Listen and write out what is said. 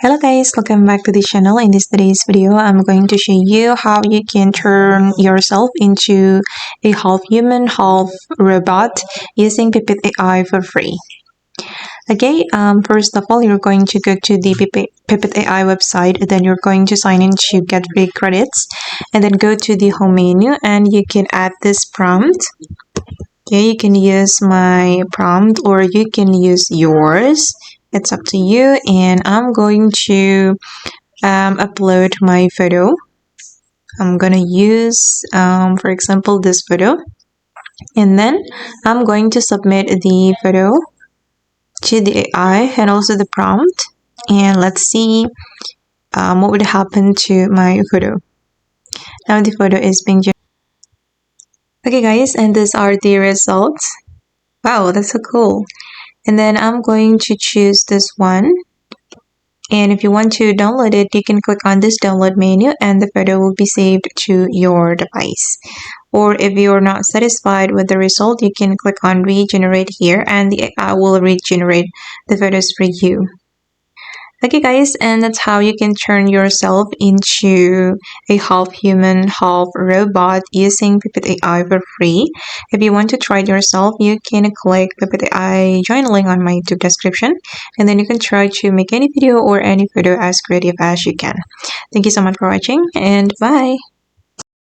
Hello guys, welcome back to the channel. In today's video, I'm going to show you how you can turn yourself into a half human, half robot using Pippit AI for free. Okay, first of all, you're going to go to the Pippit AI website, then you're going to sign in to get free credits, and then go to the home menu and you can add this prompt. Okay, you can use my prompt or you can use yours. It's up to you, and I'm going to upload my photo. I'm gonna use, for example, this photo, and then I'm going to submit the photo to the AI and also the prompt, and let's see what would happen to my photo. Now the photo is being generated. Okay guys, and these are the results. Wow, that's so cool. And then I'm going to choose this one. And if you want to download it, you can click on this download menu and the photo will be saved to your device. Or if you're not satisfied with the result, you can click on regenerate here and the AI will regenerate the photos for you. Okay guys, and that's how you can turn yourself into a half human, half robot using Pippit AI for free. If you want to try it yourself, you can click Pippit AI join link on my YouTube description, and then you can try to make any video or any photo as creative as you can. Thank you so much for watching, and bye!